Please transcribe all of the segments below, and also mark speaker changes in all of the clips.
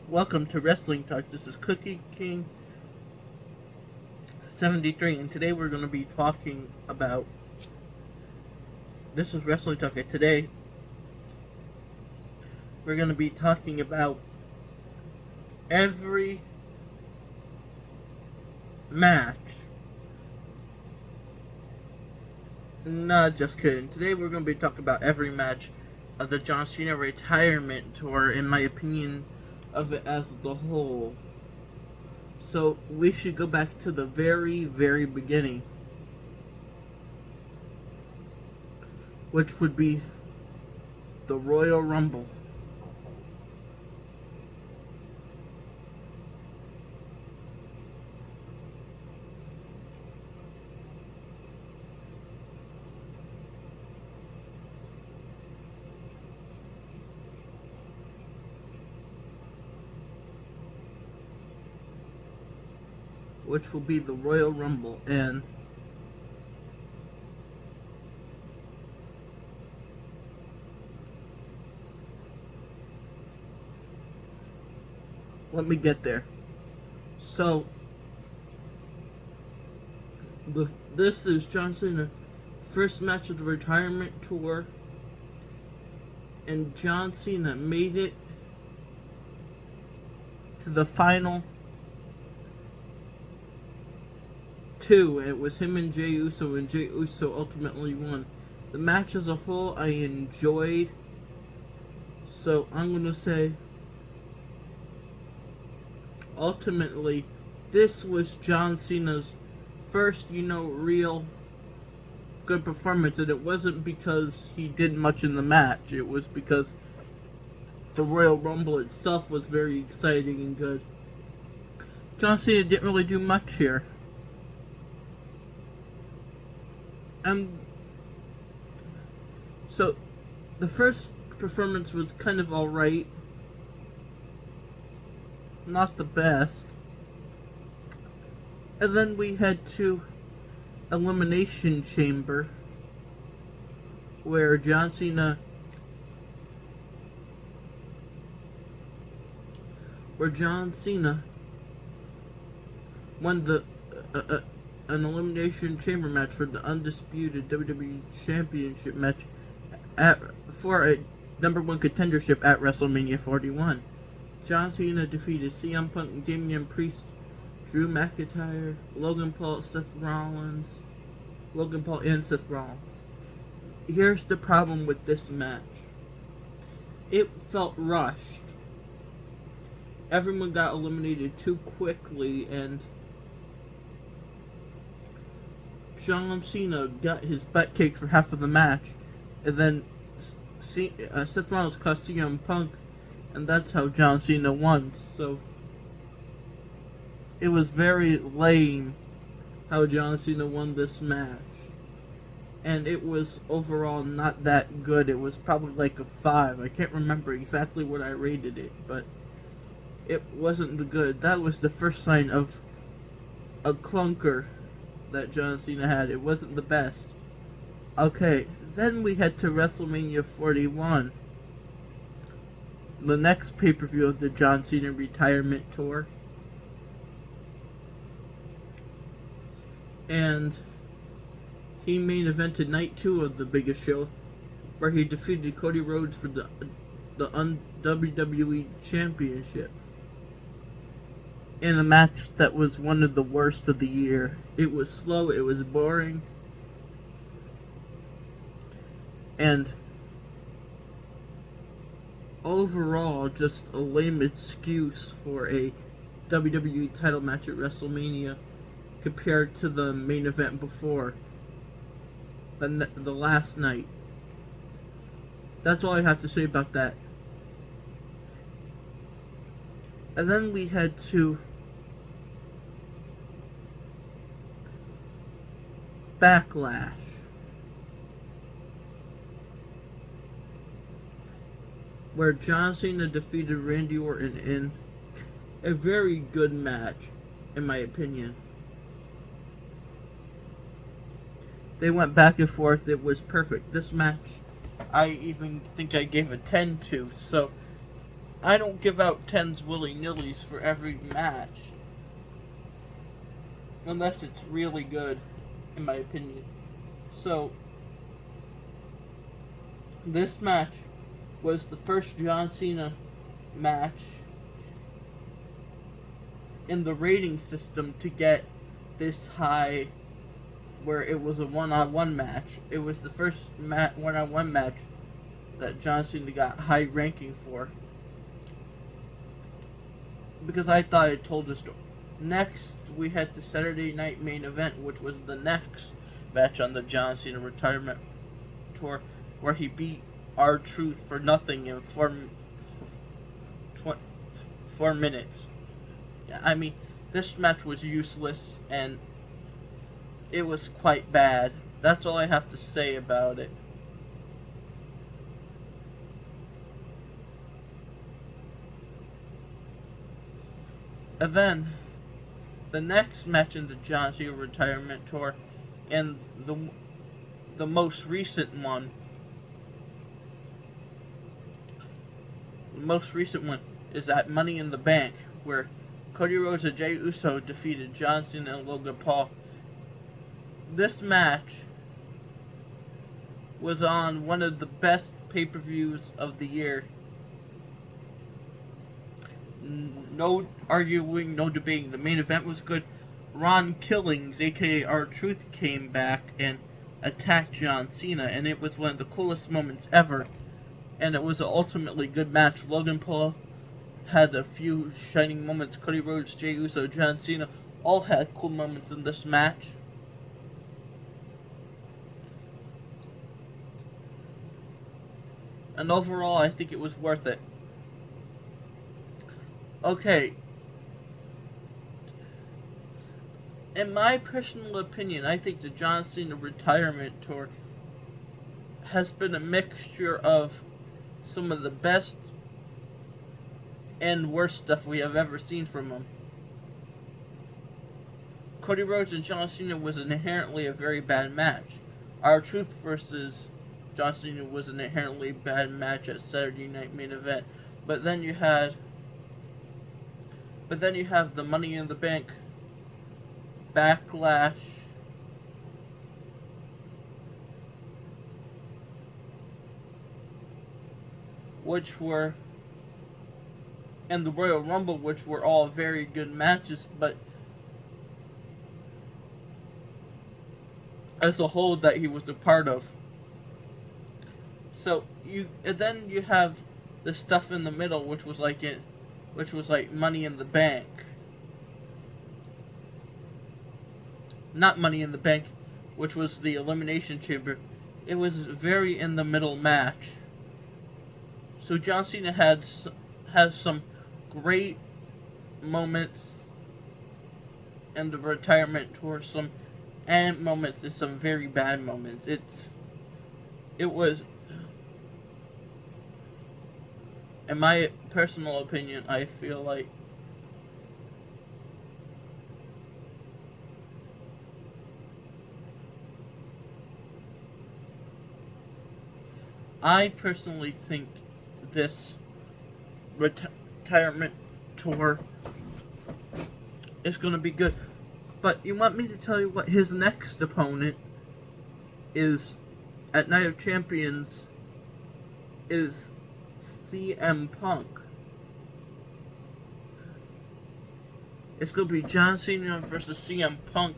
Speaker 1: Welcome to Wrestling Talk. This is Cookie King 73, and today we're going to be talking about. This is Wrestling Talk, and today we're going to be talking about every match. Nah, just kidding. Today we're going to be talking about every match of the John Cena retirement tour, in my opinion of it as the whole. So we should go back to the very, very beginning, which would be the Royal Rumble. Which will be the Royal Rumble, and let me get there. So, this is John Cena's first match of the retirement tour, and John Cena made it to the final two. It was him and Jey Uso, and Jey Uso ultimately won. The match as a whole I enjoyed, so I'm going to say ultimately this was John Cena's first, real good performance, and it wasn't because he did much in the match. It was because the Royal Rumble itself was very exciting and good. John Cena didn't really do much here. So the first performance was kind of alright. Not the best. And then we head to Elimination Chamber, where John Cena won an Elimination Chamber match for the undisputed WWE Championship match for a number one contendership at WrestleMania 41. John Cena defeated CM Punk, Damian Priest, Drew McIntyre, Logan Paul, and Seth Rollins. Here's the problem with this match. It felt rushed. Everyone got eliminated too quickly, and John Cena got his butt kicked for half of the match, and then Seth Rollins cost CM Punk, and that's how John Cena won. So it was very lame how John Cena won this match, and it was overall not that good. It was probably like a 5. I can't remember exactly what I rated it, but it wasn't the good. That was the first sign of a clunker that John Cena had. It wasn't the best. Okay, then we head to WrestleMania 41, the next pay-per-view of the John Cena retirement tour. And he main evented night 2 of the biggest show, where he defeated Cody Rhodes for the WWE Championship in a match that was one of the worst of the year. It was slow, it was boring, and overall just a lame excuse for a WWE title match at WrestleMania compared to the main event before, the last night. That's all I have to say about that. And then we head to Backlash, where John Cena defeated Randy Orton in a very good match, in my opinion. They went back and forth. It was perfect. This match, I even think I gave a 10 to. So I don't give out 10s willy-nillys for every match. Unless it's really good, in my opinion. So, this match was the first John Cena match in the rating system to get this high, where it was a one-on-one match. It was the first one-on-one match that John Cena got high ranking for, because I thought it told the story. Next, we had the Saturday Night Main Event, which was the next match on the John Cena retirement tour, where he beat R-Truth for nothing in 4 minutes. I mean, this match was useless, and it was quite bad. That's all I have to say about it. And then, the next match in the John Cena retirement tour, and the most recent one, is at Money in the Bank, where Cody Rhodes and Jey Uso defeated John Cena and Logan Paul. This match was on one of the best pay-per-views of the year. No arguing, no debating. The main event was good. Ron Killings, aka R-Truth, came back and attacked John Cena, and it was one of the coolest moments ever. And it was an ultimately good match. Logan Paul had a few shining moments. Cody Rhodes, Jey Uso, John Cena all had cool moments in this match. And overall, I think it was worth it. Okay. In my personal opinion, I think the John Cena retirement tour has been a mixture of some of the best and worst stuff we have ever seen from him. Cody Rhodes and John Cena was inherently a very bad match. R-Truth versus John Cena was an inherently bad match at Saturday Night Main Event. But then you have the Money in the Bank Backlash, and the Royal Rumble, which were all very good matches, but as a whole that he was a part of. So then you have the stuff in the middle, which was like Money in the Bank. Not Money in the Bank, which was the Elimination Chamber. It was a very in the middle match. So John Cena has some great moments in the retirement tour, some and moments and some very bad moments. It was, in my personal opinion, I feel like I personally think this retirement tour is going to be good. But you want me to tell you what his next opponent is at Night of Champions is CM Punk. It's going to be John Cena versus CM Punk.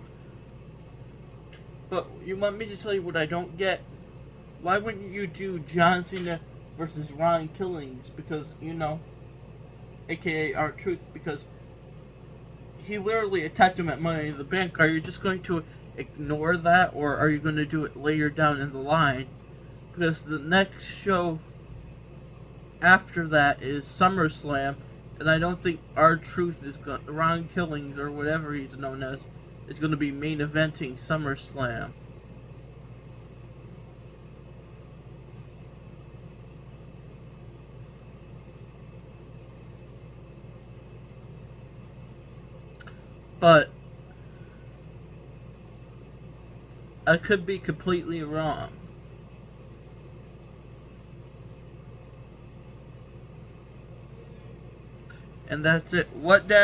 Speaker 1: But you want me to tell you what I don't get? Why wouldn't you do John Cena versus Ron Killings? Because, aka R-Truth, because he literally attacked him at Money in the Bank. Are you just going to ignore that, or are you going to do it later down in the line? Because the next show after that is SummerSlam, and I don't think R-Truth is going, Ron Killings, or whatever he's known as, is going to be main eventing SummerSlam. But I could be completely wrong. And that's it. What, Dad?